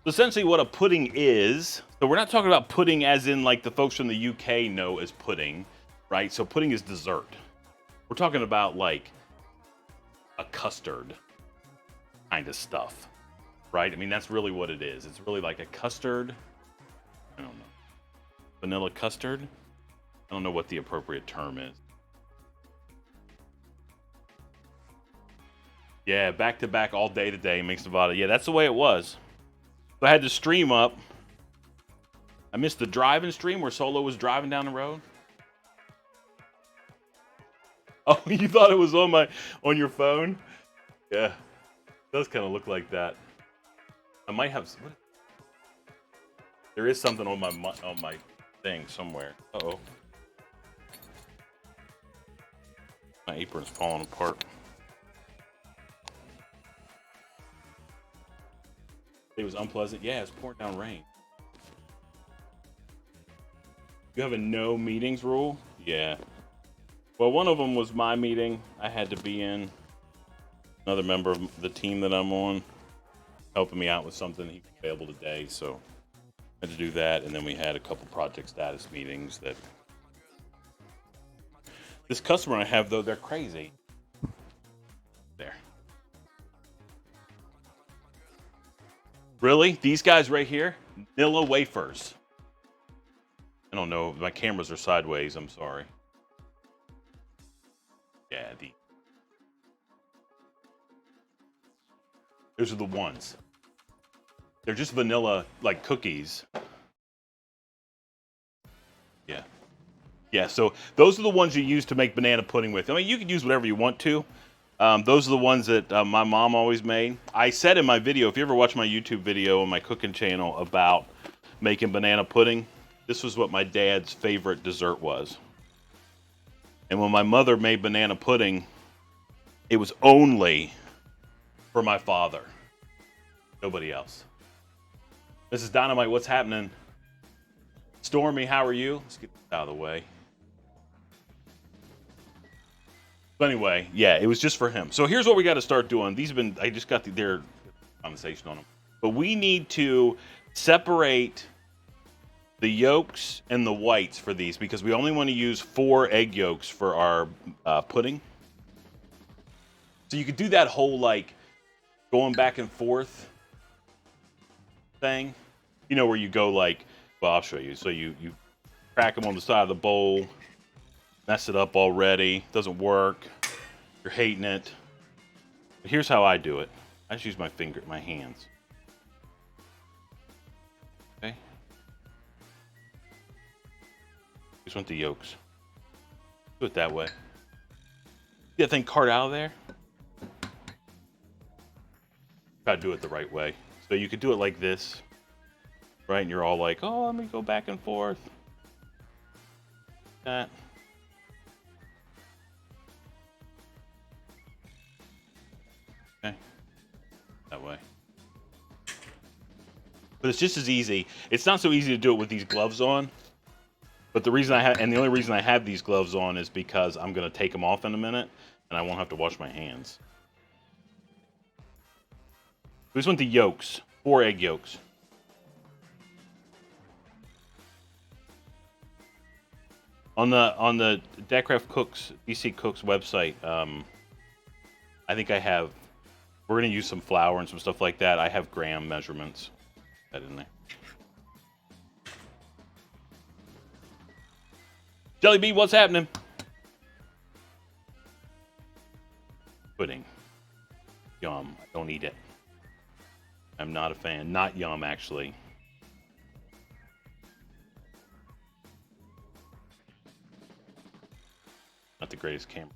Essentially what a pudding is, so we're not talking about pudding as in like the folks from the UK know as pudding, right? So pudding is dessert. We're talking about like a custard kind of stuff, right? I mean, that's really what it is. It's really like a custard. I don't know. Vanilla custard? I don't know what the appropriate term is. Yeah, back to back all day today makes Nevada. Yeah, that's the way it was. So I had to stream up. I missed the driving stream where Solo was driving down the road. Oh, you thought it was on your phone? Yeah, it does kind of look like that. I might have. What? There is something on my thing somewhere. Uh-oh. My apron's falling apart. It was unpleasant. Yeah, it's pouring down rain. You have a no meetings rule? Yeah. Well, one of them was my meeting. I had to be in. Another member of the team that I'm on helping me out with something. He was available today, so I had to do that. And then we had a couple project status meetings that. This customer I have, though, they're crazy. There. Really? These guys right here? Nilla Wafers. I don't know. My cameras are sideways. I'm sorry. Yeah, those are the ones. They're just vanilla, like cookies. Yeah. Yeah, so those are the ones you use to make banana pudding with. I mean, you can use whatever you want to. Those are the ones that my mom always made. I said in my video, if you ever watch my YouTube video on my cooking channel about making banana pudding, this was what my dad's favorite dessert was. And when my mother made banana pudding, it was only for my father. Nobody else. Mrs. Dynamite, what's happening? Stormy, how are you? Let's get this out of the way. But anyway, yeah, it was just for him. So here's what we got to start doing. These have been, I just got their conversation on them. But we need to separate the yolks and the whites for these because we only want to use 4 egg yolks for our pudding. So you could do that whole like going back and forth thing, you know, where you go like, well, I'll show you. So you crack them on the side of the bowl, mess it up already, doesn't work, you're hating it. But here's how I do it. I just use my hands. Okay. Just want the yolks. Do it that way. See that thing cart out of there? Gotta do it the right way. So you could do it like this, right? And you're all like, oh, let me go back and forth. That. Okay. That way. But it's just as easy. It's not so easy to do it with these gloves on. But the reason the only reason I have these gloves on is because I'm going to take them off in a minute and I won't have to wash my hands. We just want the yolks, 4 egg yolks. On the Deadcraft Cooks, DC Cooks website, I think we're going to use some flour and some stuff like that. I have gram measurements. That in there. Jelly Bee, what's happening? Pudding. Yum. I don't eat it. I'm not a fan. Not yum, actually. Not the greatest camera.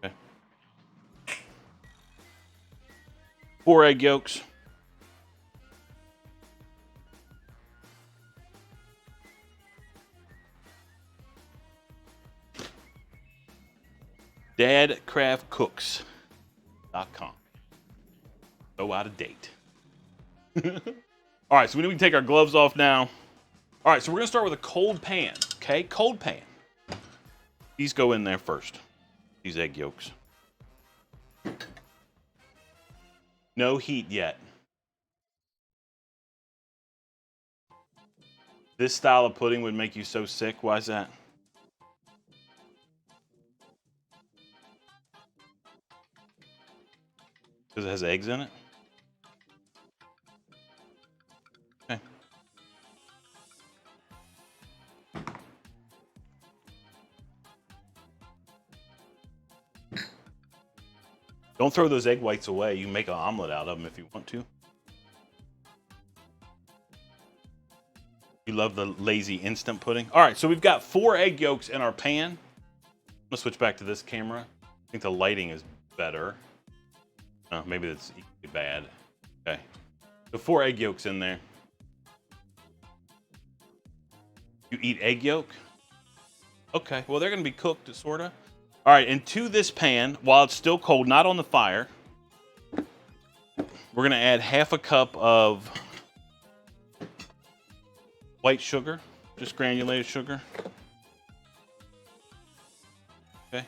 Okay. 4 egg yolks. Dadcraftcooks.com. So out of date. All right, so we can take our gloves off now. All right, so we're gonna start with a cold pan, okay? Cold pan. These go in there first, these egg yolks. No heat yet. This style of pudding would make you so sick. Why is that? Because it has eggs in it? Okay. Don't throw those egg whites away. You can make an omelet out of them if you want to. You love the lazy instant pudding? All right, so we've got 4 egg yolks in our pan. I'm gonna switch back to this camera. I think the lighting is better. Maybe that's equally bad. Okay, so 4 egg yolks in there. You eat egg yolk? Okay, well, they're gonna be cooked, sorta. All right, into this pan, while it's still cold, not on the fire, we're gonna add half a cup of white sugar, just granulated sugar. Okay.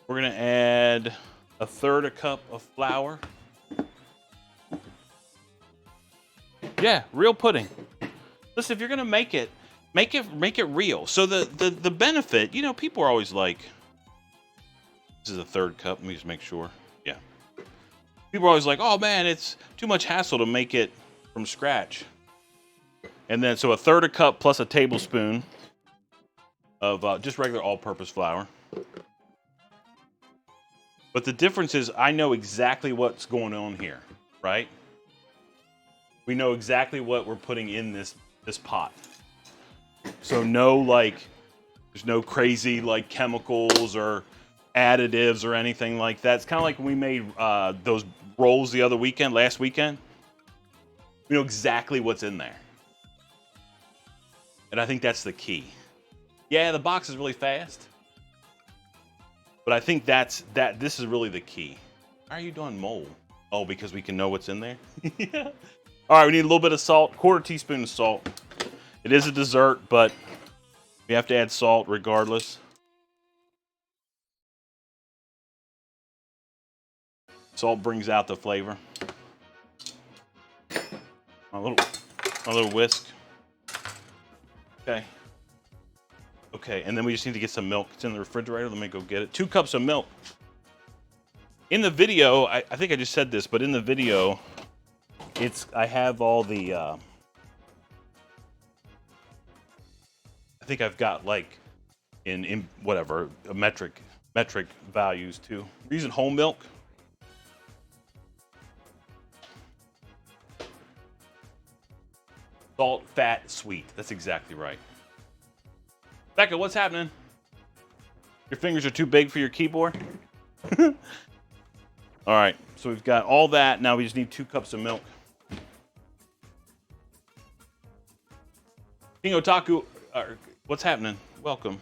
We're gonna add 1/3 cup of flour. Yeah, real pudding. Listen, if you're gonna make it real. So the benefit, you know, people are always like, this is 1/3 cup. Let me just make sure. Yeah. People are always like, oh man, it's too much hassle to make it from scratch. And then, so 1/3 cup plus a tablespoon of just regular all-purpose flour. But the difference is I know exactly what's going on here, right? We know exactly what we're putting in this pot. So no, like, there's no crazy like chemicals or additives or anything like that. It's kind of like when we made those rolls the other weekend, last weekend. We know exactly what's in there. And I think that's the key. Yeah, the box is really fast. But I think this is really the key. Why are you doing mold? Oh, because we can know what's in there? Yeah. All right, we need a little bit of salt, 1/4 teaspoon of salt. It is a dessert, but we have to add salt regardless. Salt brings out the flavor. A little whisk. Okay. Okay, and then we just need to get some milk. It's in the refrigerator. Let me go get it. 2 cups of milk. In the video, I think I just said this, but in the video, I have all the, I think I've got like in whatever, metric values too. We're using whole milk. Salt, fat, sweet. That's exactly right. Becca, what's happening? Your fingers are too big for your keyboard? All right, so we've got all that. Now we just need 2 cups of milk. King Otaku, what's happening? Welcome.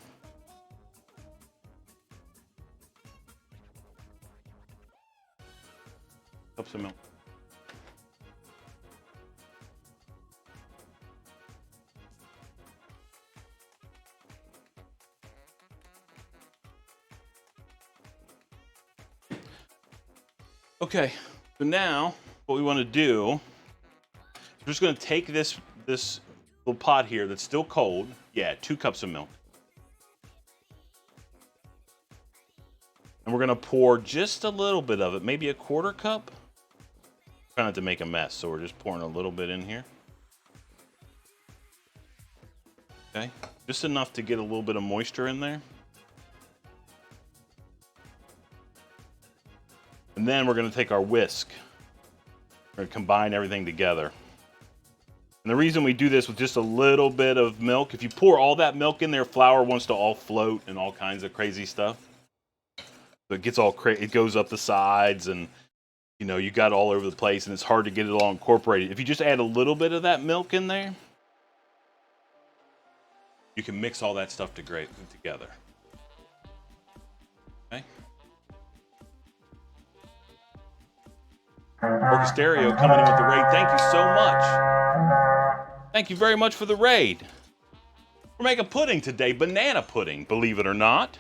Cups of milk. Okay, so now what we want to do, we're just going to take this little pot here that's still cold. Yeah, 2 cups of milk. And we're going to pour just a little bit of it, maybe a 1/4 cup. Trying not to make a mess, so we're just pouring a little bit in here. Okay, just enough to get a little bit of moisture in there. And then we're going to take our whisk. We're going to combine everything together. And the reason we do this with just a little bit of milk, if you pour all that milk in there, flour wants to all float and all kinds of crazy stuff. So it gets all it goes up the sides, and you know, you got it all over the place, and it's hard to get it all incorporated. If you just add a little bit of that milk in there, you can mix all that stuff together. Okay. Orchestereo coming in with the raid. Thank you so much. Thank you very much for the raid. We're making pudding today, banana pudding, believe it or not.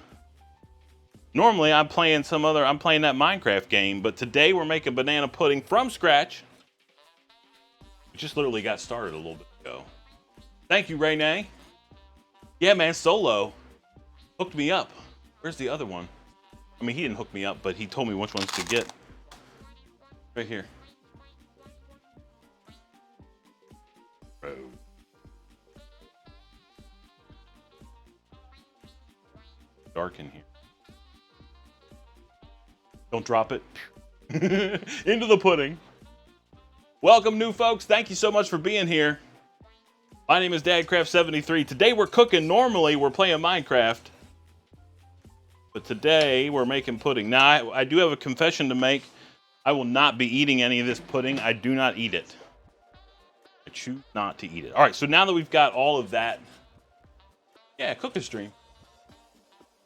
Normally I'm playing that Minecraft game, but today we're making banana pudding from scratch. We just literally got started a little bit ago. Thank you, Renee. Yeah, man, Solo hooked me up. Where's the other one? I mean, he didn't hook me up, but he told me which ones to get. Right here. Bro. Dark in here. Don't drop it. Into the pudding. Welcome, new folks. Thank you so much for being here. My name is DadCraft73. Today we're cooking. Normally we're playing Minecraft. But today we're making pudding. Now, I do have a confession to make. I will not be eating any of this pudding. I do not eat it. I choose not to eat it. All right, so now that we've got all of that. Yeah, cooking stream.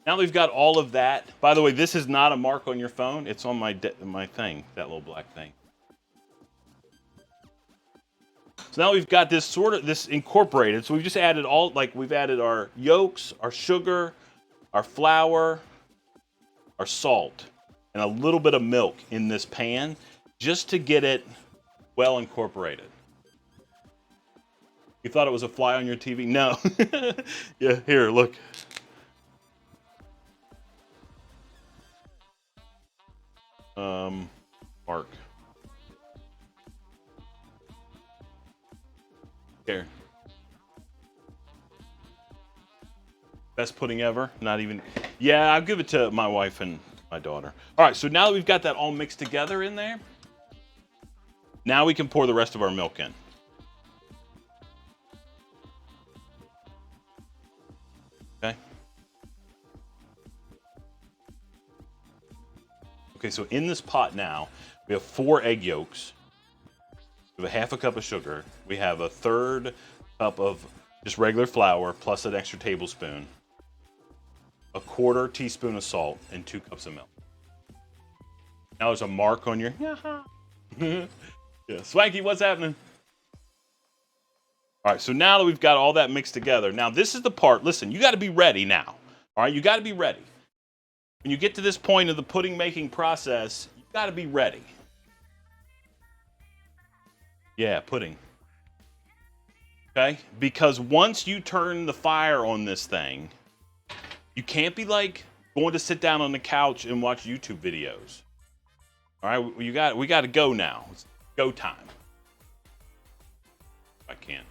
Now that we've got all of that. By the way, this is not a mark on your phone. It's on my thing, that little black thing. So now we've got this incorporated. So we've just added we've added our yolks, our sugar, our flour, our salt, and a little bit of milk in this pan just to get it well incorporated. You thought it was a fly on your TV? No. Yeah, here, look. Mark. Here. Best pudding ever. Not even. Yeah, I'll give it to my wife and my daughter. All right, so now that we've got that all mixed together in there, now we can pour the rest of our milk in. Okay. Okay, so in this pot now, we have 4 egg yolks. We have a half a cup of sugar. We have a 1/3 cup of just regular flour plus an extra tablespoon, a 1/4 teaspoon of salt, and 2 cups of milk. Now there's a mark on your. Yeah, Swanky, what's happening? All right, so now that we've got all that mixed together, now this is the part. Listen, you got to be ready now. All right, you got to be ready. When you get to this point of the pudding making process, you got to be ready. Yeah, pudding. Okay? Because once you turn the fire on this thing, you can't be like going to sit down on the couch and watch YouTube videos. All right, we got to go now. It's go time. I can't.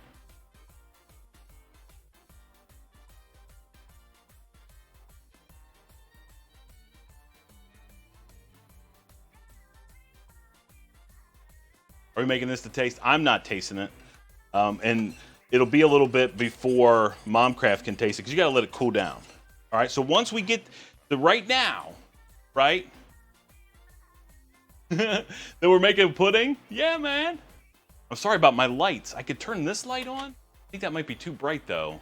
Are we making this to taste? I'm not tasting it. And it'll be a little bit before Momcraft can taste it, because you got to let it cool down. All right, so once we get the right now, right, that we're making pudding, yeah, man. I'm sorry about my lights. I could turn this light on. I think that might be too bright, though.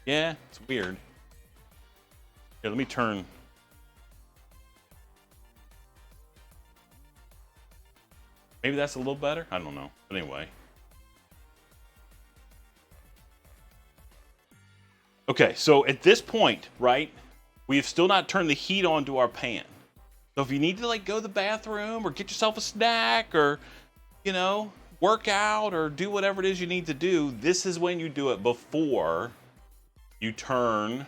Yeah, it's weird. Here, let me turn. Maybe that's a little better. I don't know. But anyway. Okay, so at this point, right, we have still not turned the heat on to our pan. So if you need to like go to the bathroom or get yourself a snack or, you know, work out or do whatever it is you need to do, this is when you do it before you turn.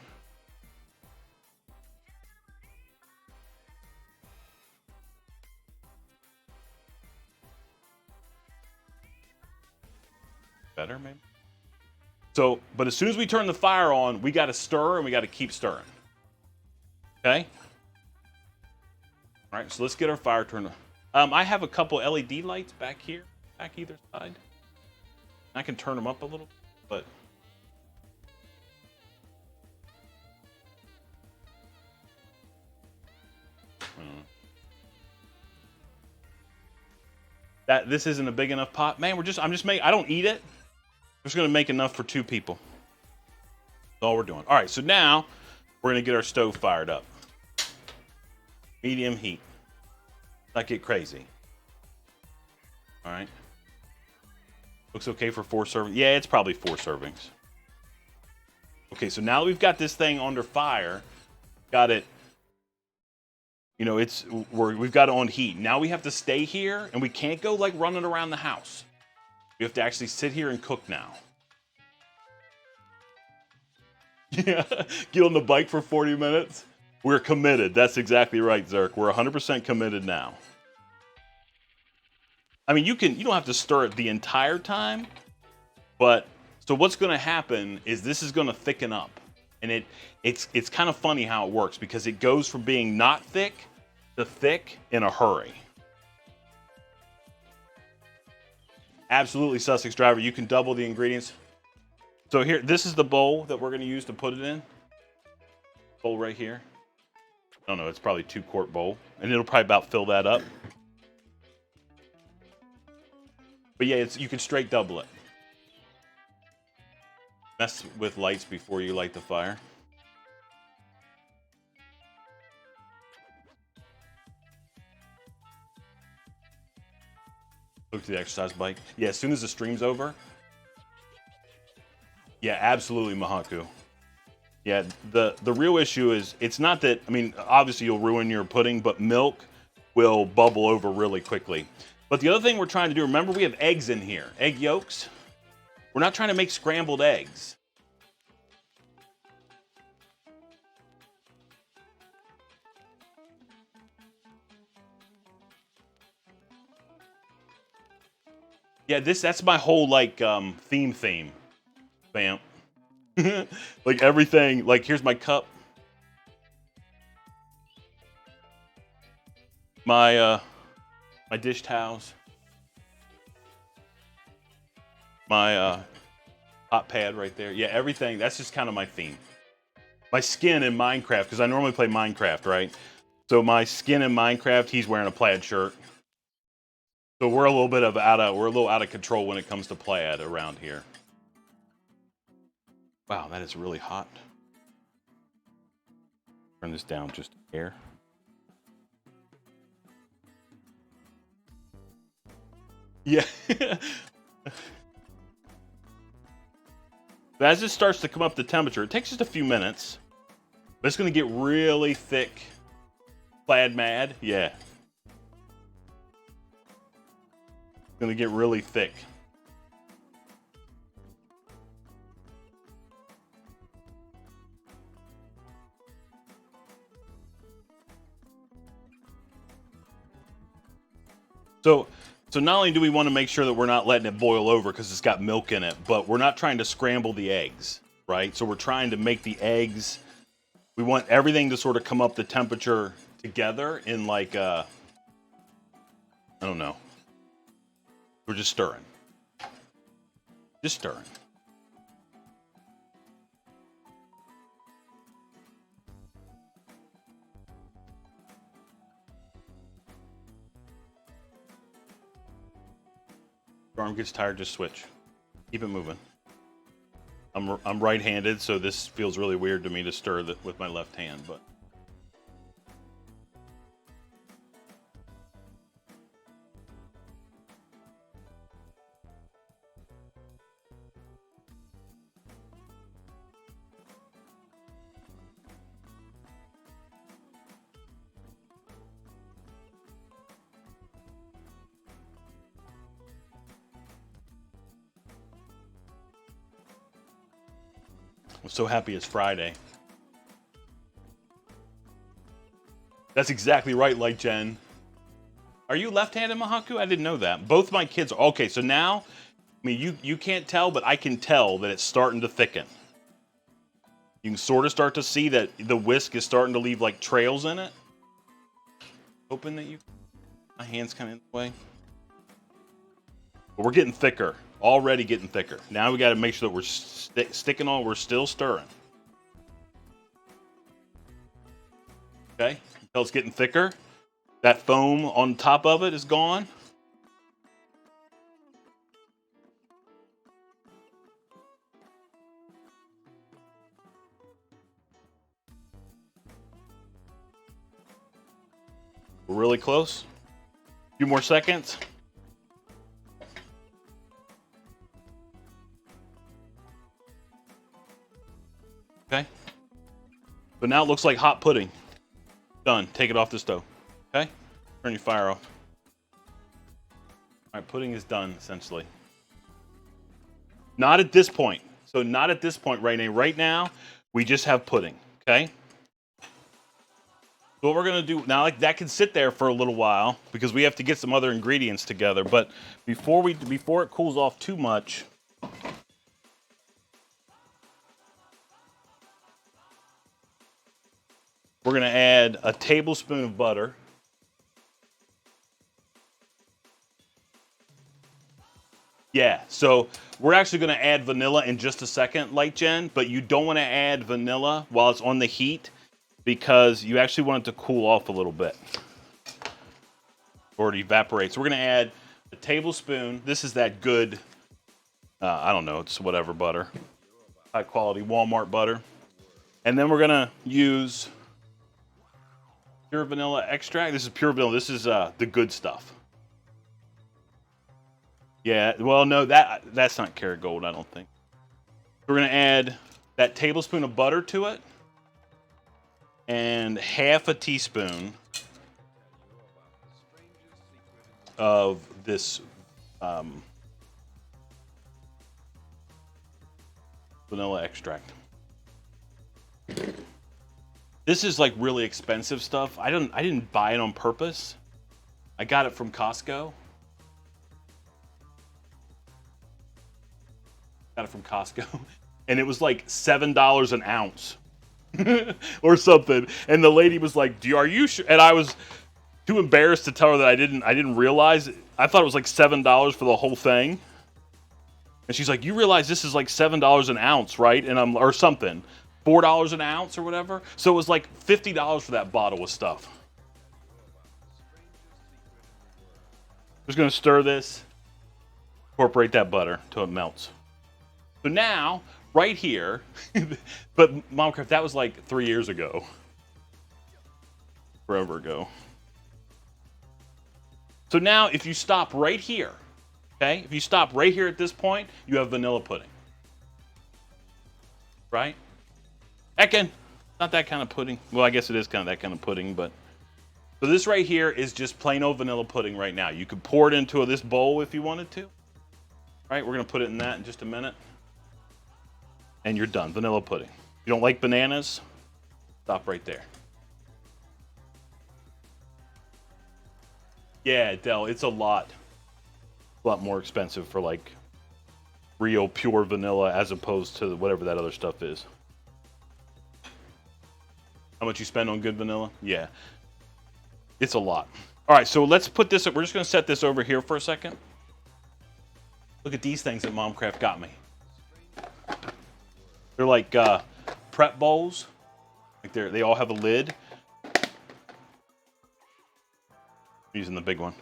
Better, maybe? So, but as soon as we turn the fire on, we got to stir and we got to keep stirring. Okay? All right, so let's get our fire turned on. I have a couple LED lights back here, back either side. I can turn them up a little, but. This isn't a big enough pot. Man, I don't eat it. I'm just gonna make enough for 2 people. That's all we're doing. All right, so now we're gonna get our stove fired up. Medium heat. Not get crazy. All right. Looks okay for 4 servings. Yeah, it's probably 4 servings. Okay, so now that we've got this thing under fire, got it, you know, we've got it on heat. Now we have to stay here, and we can't go like running around the house. We have to actually sit here and cook now. Yeah, get on the bike for 40 minutes. We're committed. That's exactly right, Zerk. We're 100% committed now. I mean, you don't have to stir it the entire time, but so what's going to happen is this is going to thicken up, and it's kind of funny how it works because it goes from being not thick to thick in a hurry. Absolutely, Sussex Driver. You can double the ingredients. So here, this is the bowl that we're going to use to put it in. Bowl right here. I don't know, it's probably 2-quart bowl, and it'll probably about fill that up. But yeah, you can straight double it. Mess with lights before you light the fire. Look to the exercise bike. Yeah, as soon as the stream's over. Yeah, absolutely, Mahaku. Yeah, the real issue is, it's not that, I mean, obviously you'll ruin your pudding, but milk will bubble over really quickly. But the other thing we're trying to do, remember we have eggs in here, egg yolks. We're not trying to make scrambled eggs. Yeah, that's my whole like theme, fam. Like everything, like here's my cup. My dish towels. My hot pad right there. Yeah, everything. That's just kind of my theme. My skin in Minecraft, because I normally play Minecraft, right? So my skin in Minecraft, he's wearing a plaid shirt. So we're a little out of control when it comes to plaid around here. Wow, that is really hot. Turn this down just a hair. Yeah. But as it starts to come up the temperature, it takes just a few minutes, but it's going to get really thick. Plaid mad, yeah. It's going to get really thick. So not only do we want to make sure that we're not letting it boil over because it's got milk in it, but we're not trying to scramble the eggs, right? So we're trying to make the eggs, we want everything to sort of come up the temperature together in like, I don't know. We're just stirring. Just stirring. Your arm gets tired, just switch. Keep it moving. I'm right-handed, so this feels really weird to me to stir with my left hand, but. I'm so happy it's Friday. That's exactly right, Light Jen. Are you left-handed, Mahaku? I didn't know that. Both my kids are. Okay, so now, I mean, you can't tell, but I can tell that it's starting to thicken. You can sort of start to see that the whisk is starting to leave like trails in it. Hoping that my hand's kind of in the way. But we're getting thicker. Already getting thicker. Now we got to make sure that we're sticking on. We're still stirring. Okay, until it's getting thicker. That foam on top of it is gone. We're really close. A few more seconds. But now it looks like hot pudding. Done. Take it off the stove. Okay? Turn your fire off. All right, pudding is done, essentially. Not at this point. So not at this point right now. Right now, we just have pudding, okay? So what we're gonna do now, like that can sit there for a little while because we have to get some other ingredients together. But before it cools off too much, we're gonna add a tablespoon of butter. Yeah, so we're actually going to add vanilla in just a second, Light Gen, but you don't want to add vanilla while it's on the heat because you actually want it to cool off a little bit or it evaporates. So we're going to add a tablespoon. This is that good, I don't know, it's whatever butter, high quality Walmart butter. And then we're going to use pure vanilla extract. This is pure vanilla. This is the good stuff. Yeah, well, no, that's not Kerrygold, I don't think. We're going to add that tablespoon of butter to it and half a teaspoon of this vanilla extract. This is like really expensive stuff. I didn't buy it on purpose. I got it from Costco. Got it from Costco, and it was like $7 an ounce or something. And the lady was like, "Are you sure?" And I was too embarrassed to tell her that I didn't realize. I thought it was like $7 for the whole thing. And she's like, "You realize this is like $7 an ounce, right?" And I'm or something, $4 an ounce or whatever. So it was like $50 for that bottle of stuff. Just gonna stir this, incorporate that butter till it melts. So now, right here, but Momcraft, that was like 3 years ago. Forever ago. So now, if you stop right here, okay? If you stop right here at this point, you have vanilla pudding. Right? Ekin, not that kind of pudding. Well, I guess it is kind of that kind of pudding, but... So this right here is just plain old vanilla pudding right now. You could pour it into this bowl if you wanted to. Right? We're going to put it in that in just a minute. And you're done. Vanilla pudding. You don't like bananas? Stop right there. Yeah, Del, it's a lot more expensive for like real pure vanilla as opposed to whatever that other stuff is. How much you spend on good vanilla? Yeah. It's a lot. All right, so let's put this, we're just going to set this over here for a second. Look at these things that Momcraft got me. They're like prep bowls. Like they all have a lid. I'm using the big one.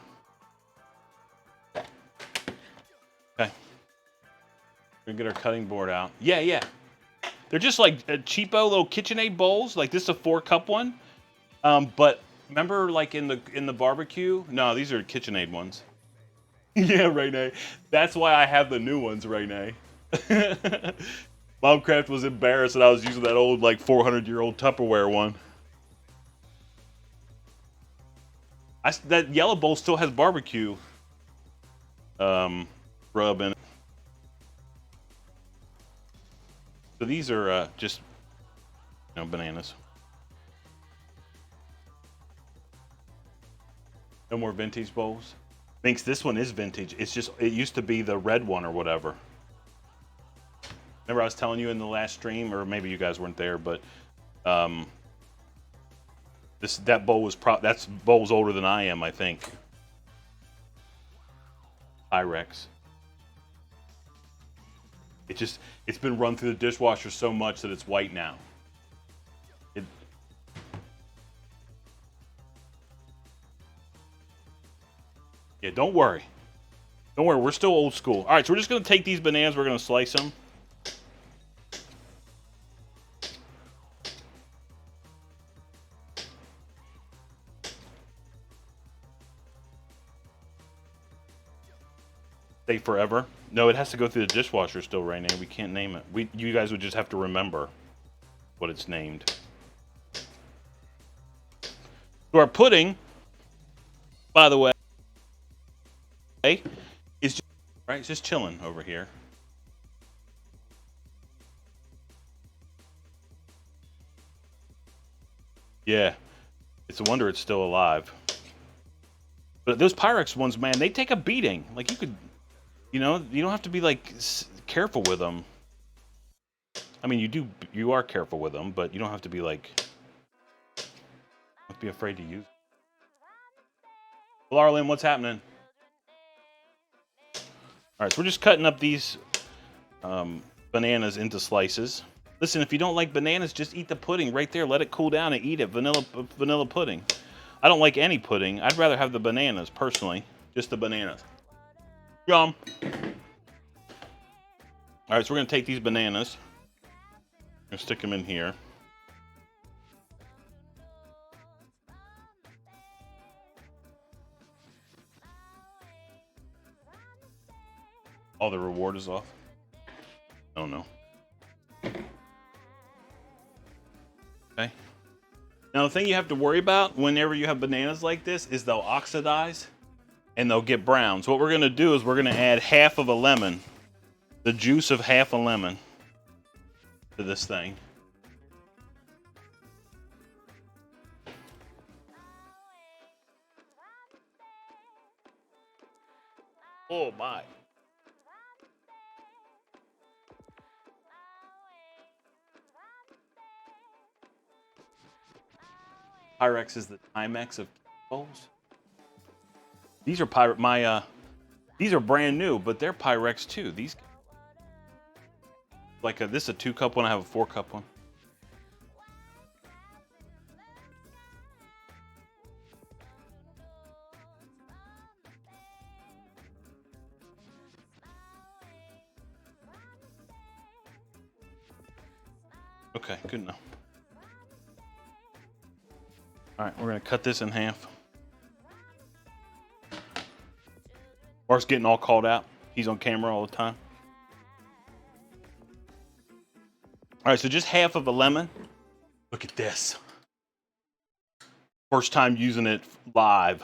Okay. We're gonna get our cutting board out. Yeah. They're just like cheapo little KitchenAid bowls. Like this is a 4-cup one. But remember, like in the barbecue? No, these are KitchenAid ones. Yeah, Renee. That's why I have the new ones, Renee. Momcraft was embarrassed that I was using that old, like, 400-year-old Tupperware one. That yellow bowl still has barbecue rub in it. So these are just, bananas. No more vintage bowls. Thinks this one is vintage. It's just, it used to be the red one or whatever. Remember I was telling you in the last stream, or maybe you guys weren't there, but that bowl was that bowl's older than I am, I think. Pyrex. It's been run through the dishwasher so much that it's white now. Yeah, don't worry. Don't worry, we're still old school. All right, so we're just gonna take these bananas, we're gonna slice them. Stay forever. No, it has to go through the dishwasher still right now. We can't name it. You guys would just have to remember what it's named. So our pudding, by the way, is just, right, it's just chilling over here. Yeah, it's a wonder it's still alive. But those Pyrex ones, man, they take a beating. Like you could, you know, you don't have to be like careful with them. I mean, you are careful with them, but you don't have to be like, don't be afraid to use them. Well, Arlen, what's happening? All right, so we're just cutting up these bananas into slices. Listen, if you don't like bananas, just eat the pudding right there. Let it cool down and eat it. Vanilla pudding. I don't like any pudding. I'd rather have the bananas, personally. Just the bananas. Yum. All right, so we're going to take these bananas and stick them in here. Oh, the reward is off? Oh, no. Okay. Now, the thing you have to worry about whenever you have bananas like this is they'll oxidize and they'll get brown. So what we're going to do is we're going to add half of a lemon, the juice of half a lemon to this thing. Oh, my. Pyrex is the Timex of bowls. These are these are brand new, but they're Pyrex too. These this is a 2-cup one. I have a 4-cup one. Okay, good enough. All right, we're gonna cut this in half. Mark's getting all called out. He's on camera all the time. All right, so just half of a lemon. Look at this. First time using it live.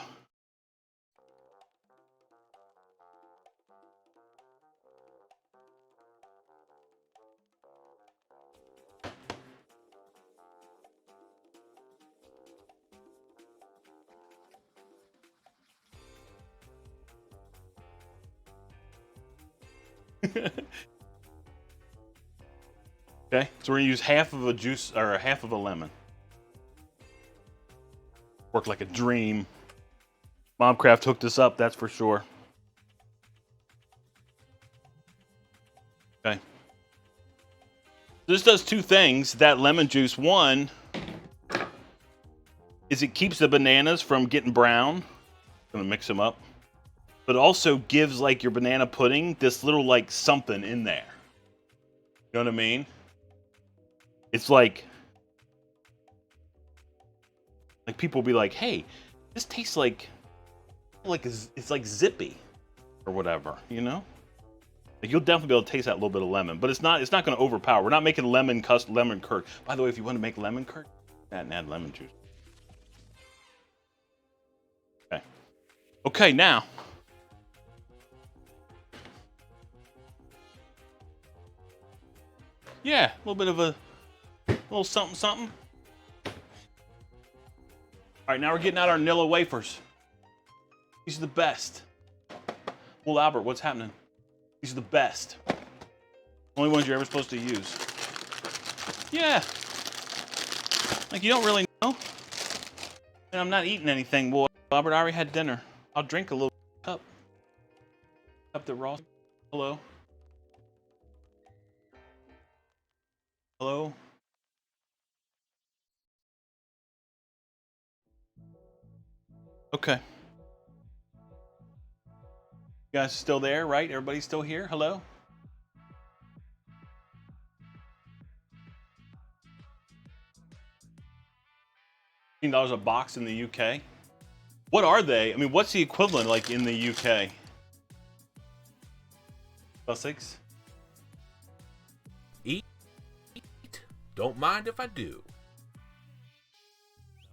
Okay, so we're gonna use half of a juice or half of a lemon. Worked like a dream. Momcraft hooked us up, that's for sure. Okay. This does two things. That lemon juice, one, is it keeps the bananas from getting brown. I'm gonna mix them up. But also gives like your banana pudding this little like something in there. You know what I mean? It's like people be like, "Hey, this tastes like it's like zippy or whatever," you know? Like you'll definitely be able to taste that little bit of lemon, but it's not going to overpower. We're not making lemon curd. By the way, if you want to make lemon curd, add lemon juice. Okay. Okay, now. Yeah, a little bit of a little something something. All right, now we're getting out our Nilla Wafers. These are the best. Well, Albert, what's happening? These are the best. Only ones you're ever supposed to use. Yeah. Like, you don't really know. And I'm not eating anything. Well, Albert, I already had dinner. I'll drink a little cup. Cup the raw. Hello. Hello. Okay. You guys still there, right? Everybody's still here? Hello? $15 a box in the UK. What are they? I mean, what's the equivalent like in the UK? Sussex? Eat. Don't mind if I do.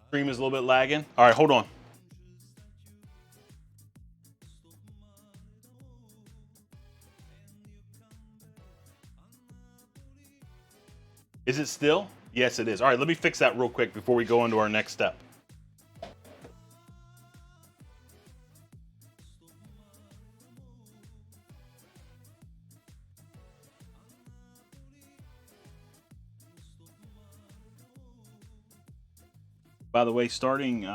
Stream is a little bit lagging. All right, hold on. Is it still? Yes, it is. All right, let me fix that real quick before we go into our next step. By the way, starting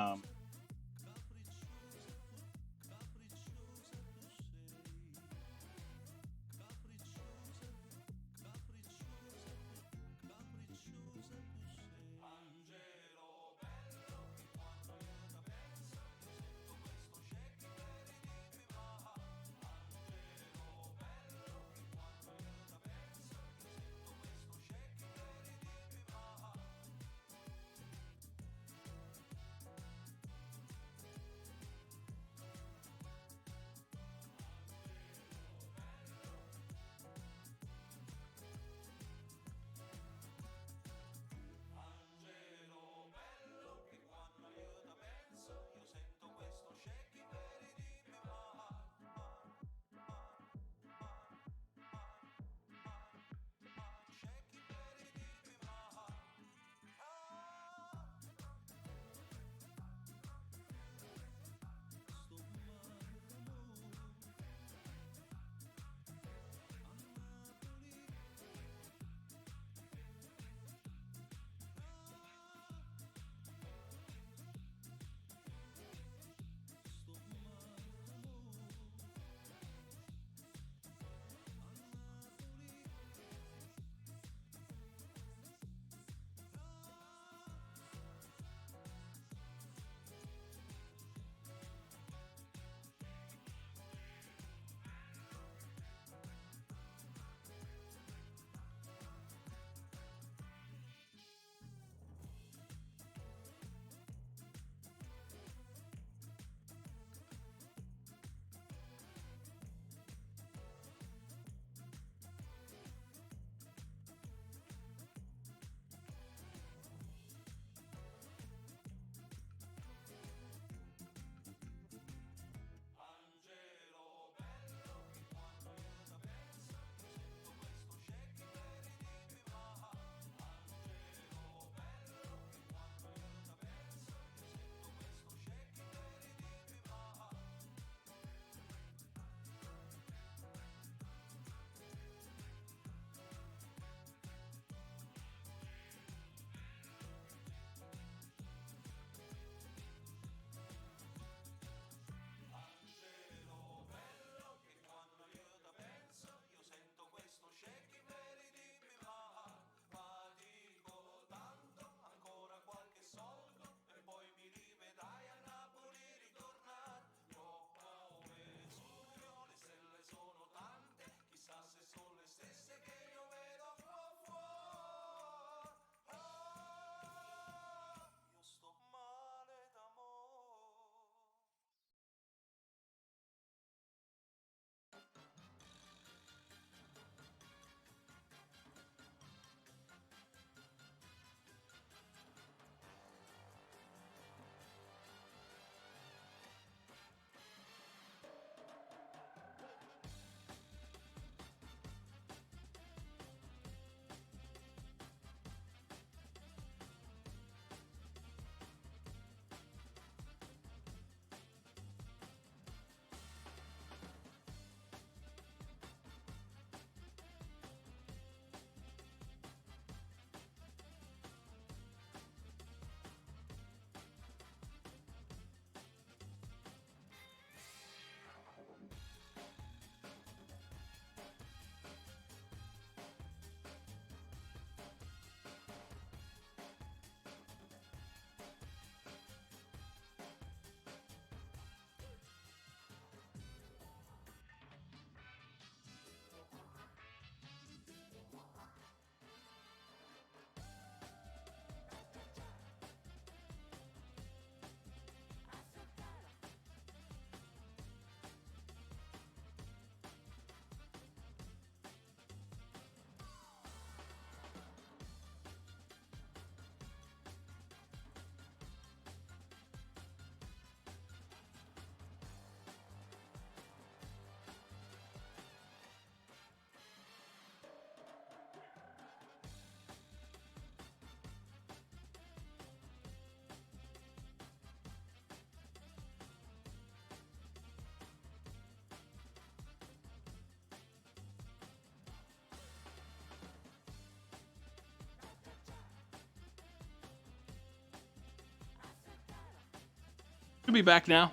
Should be back now.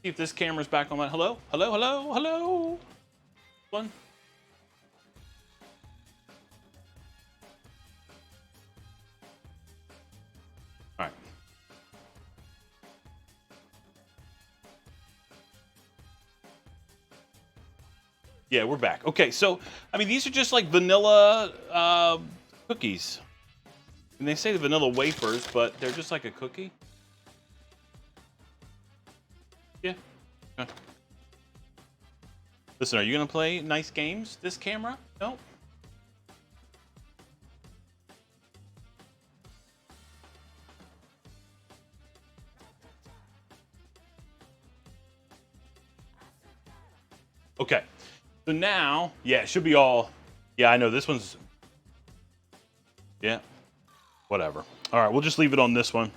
See if this camera's back on. Hello? Hello? Hello? Hello? One. All right. Yeah, we're back. Okay, so, I mean, these are just like vanilla cookies. And they say the vanilla wafers, but they're just like a cookie. Yeah. Okay. Listen, are you going to play nice games, this camera? No? Okay. So now, yeah, it should be all... Yeah, I know, this one's... Yeah. Whatever. All right, we'll just leave it on this one.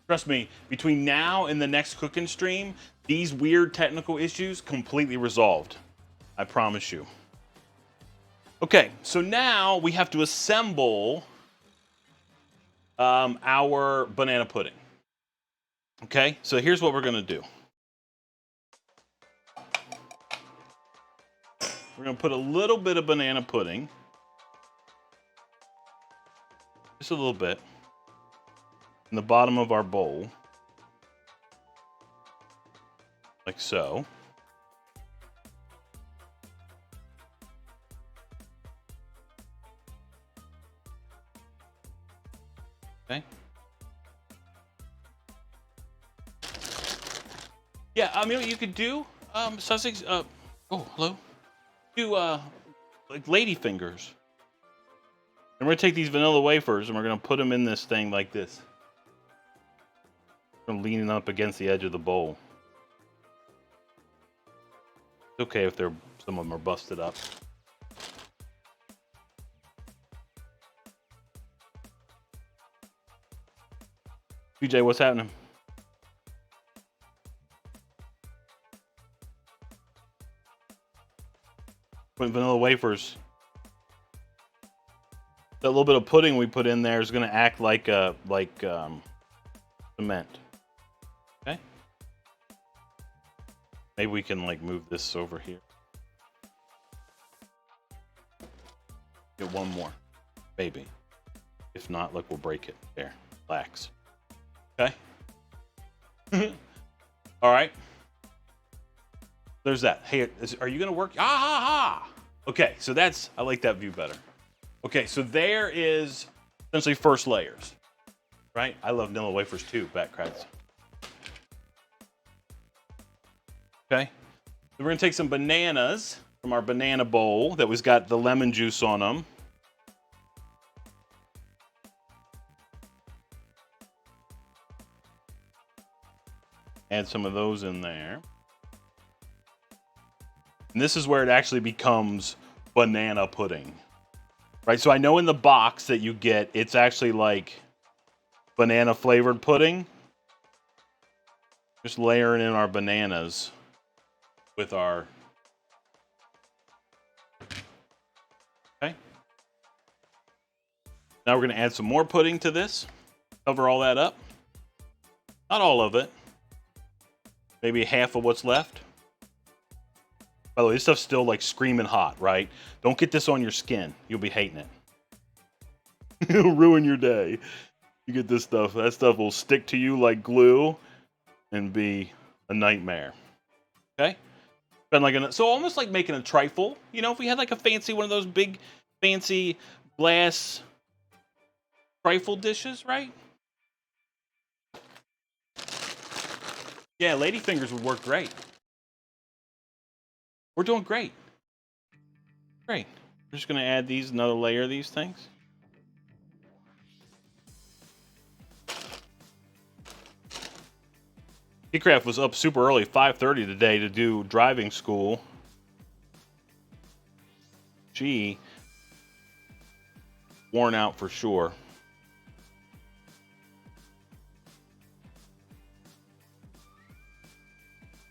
Trust me, between now and the next cooking stream, these weird technical issues completely resolved. I promise you. Okay, so now we have to assemble our banana pudding. Okay, so here's what we're gonna do. We're gonna put a little bit of banana pudding. Just a little bit. In the bottom of our bowl. Like so. Okay. Yeah, I mean, what you could do, Sussex, oh, hello. Do, like lady fingers. And we're gonna take these vanilla wafers and we're gonna put them in this thing like this. I'm leaning up against the edge of the bowl. It's okay if some of them are busted up. PJ, what's happening? Putting vanilla wafers. That little bit of pudding we put in there is going to act like cement. Okay. Maybe we can like move this over here. Get one more, maybe. If not, look, we'll break it. There, relax. Okay. All right. There's that. Hey, are you going to work? Ah, ha, ha. Okay, so I like that view better. Okay, so there is essentially first layers, right? I love Nilla Wafers too, back cracks. Okay, so we're gonna take some bananas from our banana bowl that was got the lemon juice on them. Add some of those in there. And this is where it actually becomes banana pudding. Right, so I know in the box that you get, it's actually like banana flavored pudding. Just layering in our bananas with our... Okay. Now we're gonna add some more pudding to this. Cover all that up. Not all of it. Maybe half of what's left. By the way, this stuff's still like screaming hot, right? Don't get this on your skin. You'll be hating it. It'll ruin your day. You get this stuff. That stuff will stick to you like glue and be a nightmare. Okay? So almost like making a trifle. You know, if we had like a fancy, one of those big, fancy glass trifle dishes, right? Yeah, ladyfingers would work great. We're doing great. Great. We're just going to add another layer of these things. Heatcraft was up super early, 5:30 today to do driving school. Gee. Worn out for sure.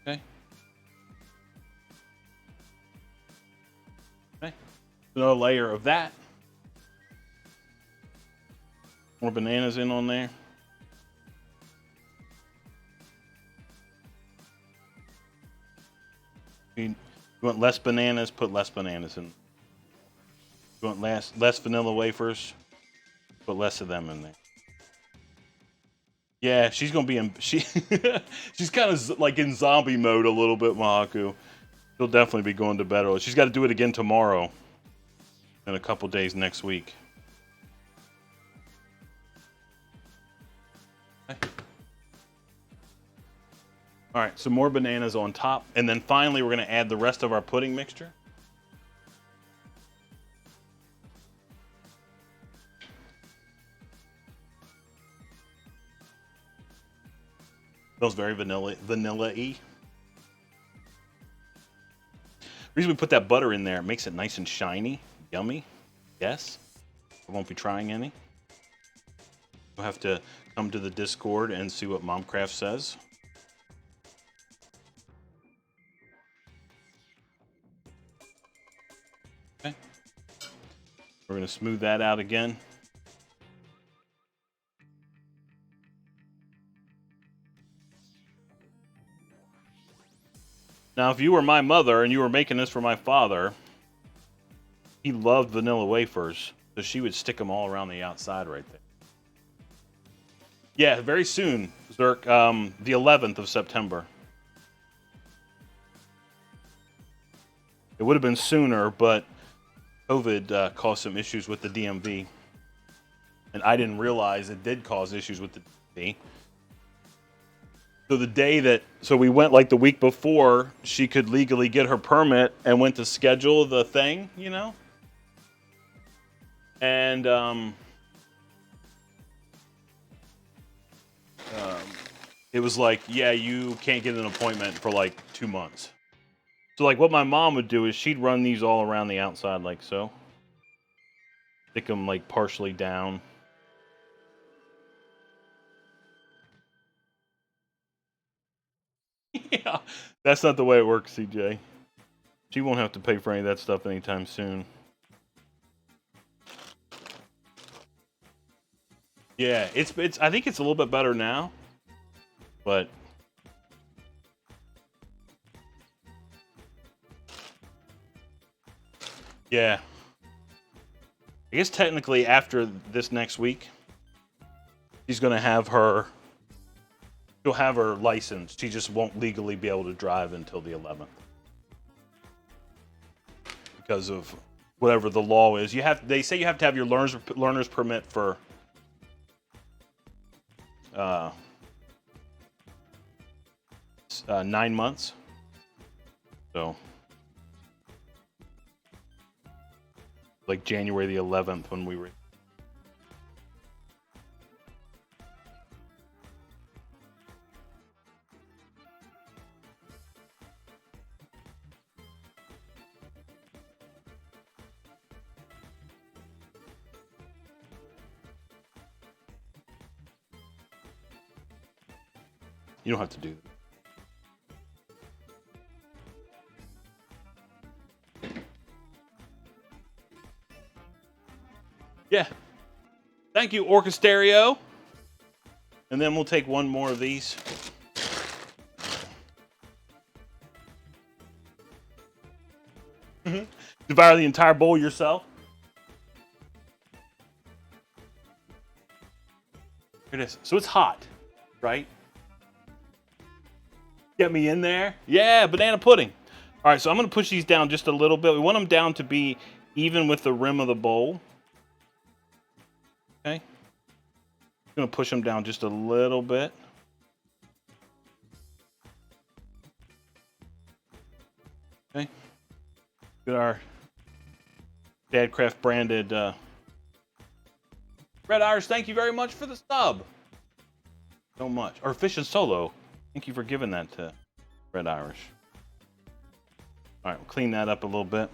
Okay. Okay. Another layer of that. More bananas in on there. You want less bananas? Put less bananas in. You want less vanilla wafers? Put less of them in there. Yeah, she's gonna be in. She's kind of like in zombie mode a little bit, Mahaku. She'll definitely be going to bed early. She's got to do it again tomorrow, and a couple days next week. Okay. All right, some more bananas on top, and then finally we're gonna add the rest of our pudding mixture. Smells very vanilla-y. The reason we put that butter in there, it makes it nice and shiny, yummy. Yes, I won't be trying any. We'll have to come to the Discord and see what Momcraft says. Okay. We're gonna smooth that out again. Now, if you were my mother and you were making this for my father, he loved vanilla wafers, so she would stick them all around the outside right there. Yeah, very soon, Zerk, the 11th of September. It would have been sooner, but COVID caused some issues with the DMV. And I didn't realize it did cause issues with the DMV. So we went like the week before she could legally get her permit and went to schedule the thing, you know? And it was like, yeah, you can't get an appointment for like 2 months. So like what my mom would do is she'd run these all around the outside like so. Stick them like partially down. Yeah, that's not the way it works, CJ. She won't have to pay for any of that stuff anytime soon. Yeah, it's. I think it's a little bit better now, but yeah. I guess technically after this next week, she's gonna have her. She'll have her license. She just won't legally be able to drive until the 11th because of whatever the law is. They say you have to have your learner's permit for 9 months. So like January the 11th when we were. You don't have to do that. Yeah. Thank you, Orchestereo. And then we'll take one more of these. Devour the entire bowl yourself. Here it is. So it's hot, right? Get me in there. Yeah, banana pudding. All right, so I'm going to push these down just a little bit. We want them down to be even with the rim of the bowl. Okay. I'm going to push them down just a little bit. Okay. Get our Dadcraft branded Red Irish, thank you very much for the sub. So much. Or Fish and Solo. Thank you for giving that to Red Irish. All right, we'll clean that up a little bit.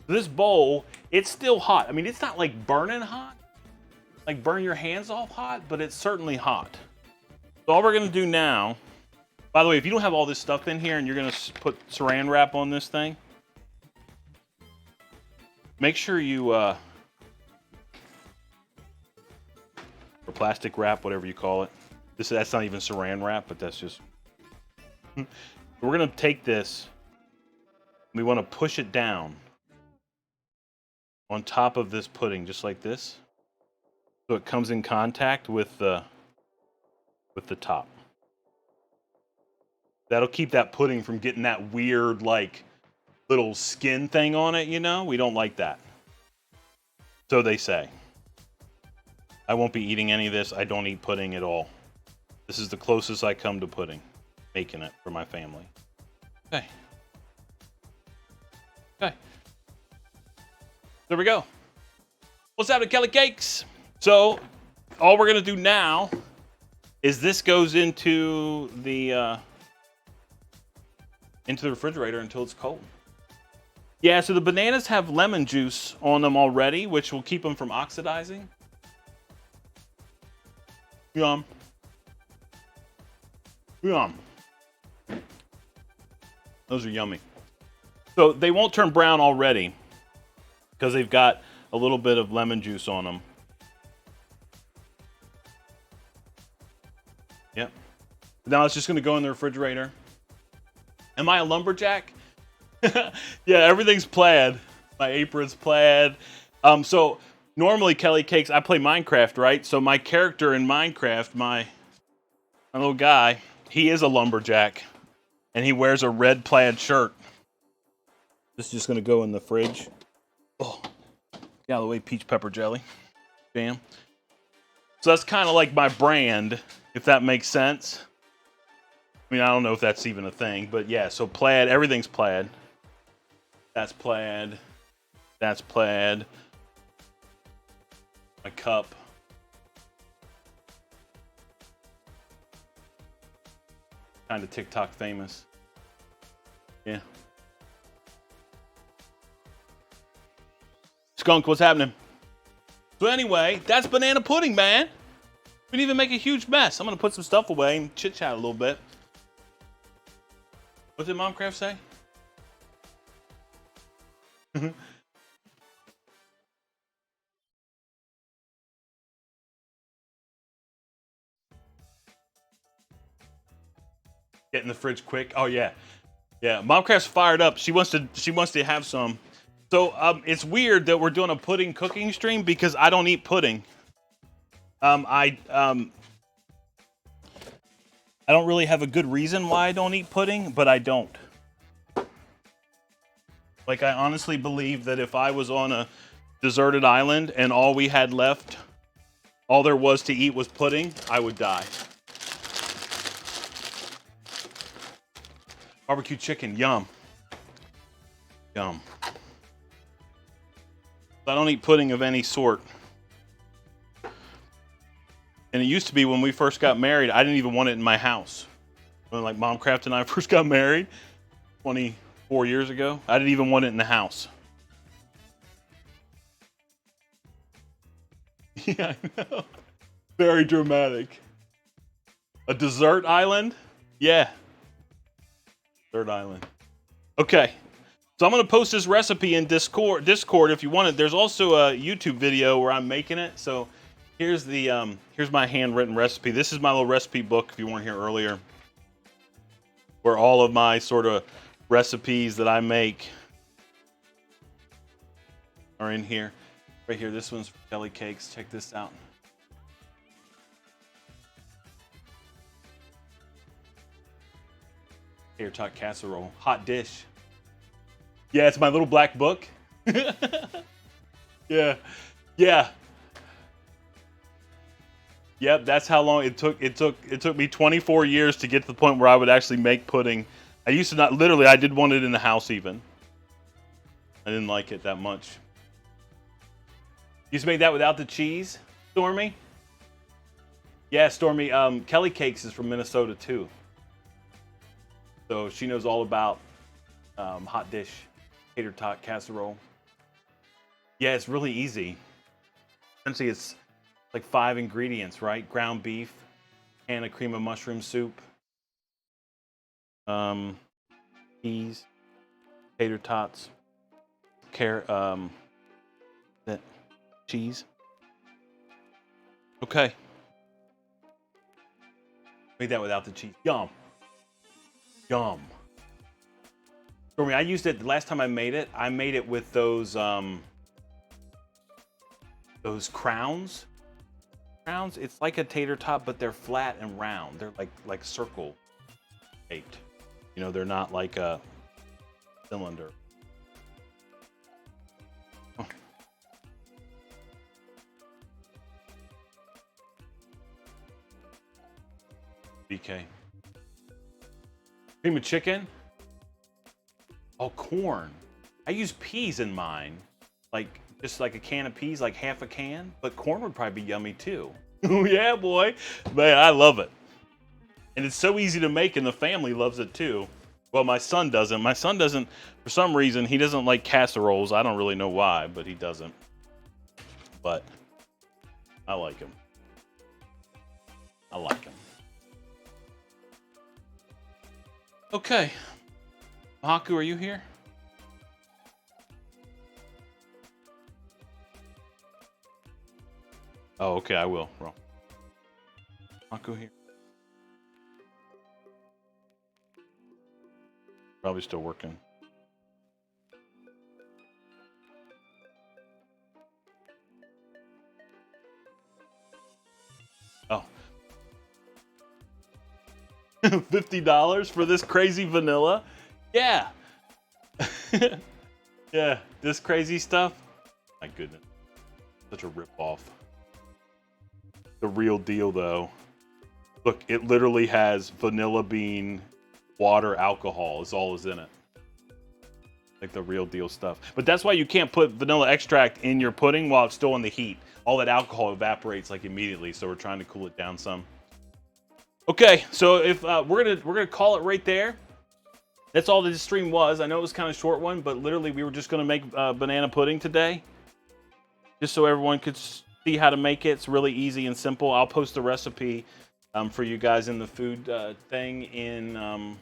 This bowl, it's still hot. I mean, it's not like burning hot, like burn your hands off hot, but it's certainly hot. So all we're gonna do now, by the way, if you don't have all this stuff in here and you're gonna put saran wrap on this thing, make sure you, or plastic wrap, whatever you call it. That's not even saran wrap, but that's just. We're gonna take this We want to push it down on top of this pudding, just like this, so it comes in contact with the top. That'll keep that pudding from getting that weird, like, little skin thing on it, you know? We don't like that. So they say. I won't be eating any of this. I don't eat pudding at all. This is the closest I come to pudding, making it for my family. Okay. Okay. There we go. What's happening, Kelly Cakes? So, all we're going to do now is this goes into the refrigerator until it's cold. Yeah, so the bananas have lemon juice on them already, which will keep them from oxidizing. Yum. Yum. Those are yummy. So they won't turn brown already because they've got a little bit of lemon juice on them. Yep. Now it's just going to go in the refrigerator. Am I a lumberjack? Yeah, everything's plaid. My apron's plaid. So normally, Kelly Cakes, I play Minecraft, right? So my character in Minecraft, my little guy, he is a lumberjack. And he wears a red plaid shirt. This is just going to go in the fridge. Oh, get out of the way, peach pepper jelly. Bam. So that's kind of like my brand, if that makes sense. I mean, I don't know if that's even a thing, but yeah, so plaid, everything's plaid. That's plaid. That's plaid. My cup. Kind of TikTok famous. Yeah. Skunk, what's happening? So anyway, that's banana pudding, man. We didn't even make a huge mess. I'm going to put some stuff away and chit-chat a little bit. What did Momcraft say? Get in the fridge quick. Oh yeah, yeah. Momcraft's fired up. She wants to have some. So it's weird that we're doing a pudding cooking stream because I don't eat pudding. I don't really have a good reason why I don't eat pudding, but I don't. Like, I honestly believe that if I was on a deserted island and all we had left, all there was to eat was pudding, I would die. Barbecue chicken, yum. Yum. I don't eat pudding of any sort. And it used to be when we first got married, I didn't even want it in my house. When like Momcraft and I first got married 24 years ago, I didn't even want it in the house. Yeah, I know. Very dramatic. A desert island? Yeah. Desert island. Okay. So I'm going to post this recipe in Discord if you want it. There's also a YouTube video where I'm making it. So here's the here's my handwritten recipe. This is my little recipe book if you weren't here earlier, where all of my sort of recipes that I make are in here. Right here. This one's for Kelly Cakes. Check this out. Tater tot casserole. Hot dish. Yeah, it's my little black book. Yeah. Yeah. Yep, that's how long it took. It took me 24 years to get to the point where I would actually make pudding. I used to not, literally, I did want it in the house even. I didn't like it that much. You used to make that without the cheese, Stormy? Yeah, Stormy, Kelly Cakes is from Minnesota too. So she knows all about hot dish, tater tot casserole. Yeah, it's really easy. Essentially, it's like 5 ingredients, right? Ground beef, can of cream of mushroom soup, peas, tater tots, carrot, cheese. Okay. Made that without the cheese. Yum. Yum. Stormy, I used it the last time I made it. I made it with those crowns. Crowns. It's like a tater tot, but they're flat and round. They're like circle shaped. You know, they're not like a cylinder. BK. Cream of chicken? Oh, corn. I use peas in mine. Like, just like a can of peas, like half a can. But corn would probably be yummy too. Oh, yeah, boy. Man, I love it. And it's so easy to make, and the family loves it too. Well, my son doesn't. My son doesn't, for some reason, he doesn't like casseroles. I don't really know why, but he doesn't. But I like him. I like him. Okay. Mahaku, are you here? Oh, okay, I will. Mahaku here. Probably still working. Oh. $50 for this crazy vanilla? Yeah. Yeah, this crazy stuff. My goodness. Such a ripoff. The real deal, though. Look, it literally has vanilla bean, water, alcohol. Is all is in it. Like the real deal stuff. But that's why you can't put vanilla extract in your pudding while it's still in the heat. All that alcohol evaporates like immediately, so we're trying to cool it down some. Okay, so if we're gonna call it right there. That's all this stream was. I know it was kind of a short one, but literally we were just gonna make banana pudding today, just so everyone could see how to make it. It's really easy and simple. I'll post the recipe for you guys in the food thing in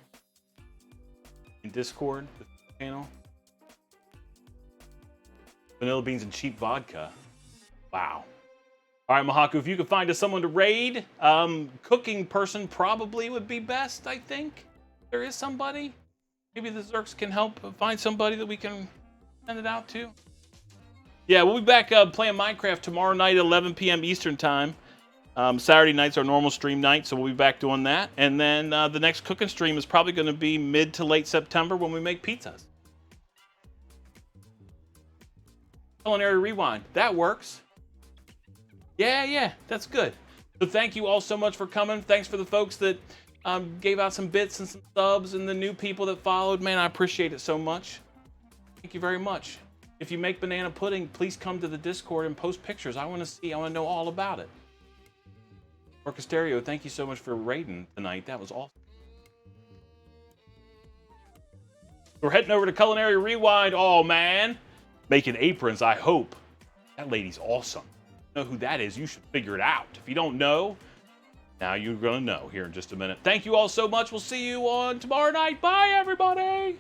Discord channel. Vanilla beans and cheap vodka. Wow. All right, Mahaku, if you could find us someone to raid, cooking person probably would be best, I think. There is somebody. Maybe the Zerks can help find somebody that we can send it out to. Yeah, we'll be back playing Minecraft tomorrow night at 11 p.m. Eastern Time. Saturday night's our normal stream night, so we'll be back doing that. And then the next cooking stream is probably going to be mid to late September when we make pizzas. Culinary Rewind. That works. Yeah, that's good. So thank you all so much for coming. Thanks for the folks that gave out some bits and some subs, and the new people that followed. Man, I appreciate it so much. Thank you very much. If you make banana pudding, please come to the Discord and post pictures. I want to see. I want to know all about it. Orchestereo, thank you so much for raiding tonight. That was awesome. We're heading over to Culinary Rewind. Oh, man. Making aprons, I hope. That lady's awesome. Know who that is, you should figure it out. If you don't know, now you're gonna know here in just a minute. Thank you all so much. We'll see you on tomorrow night. Bye, everybody.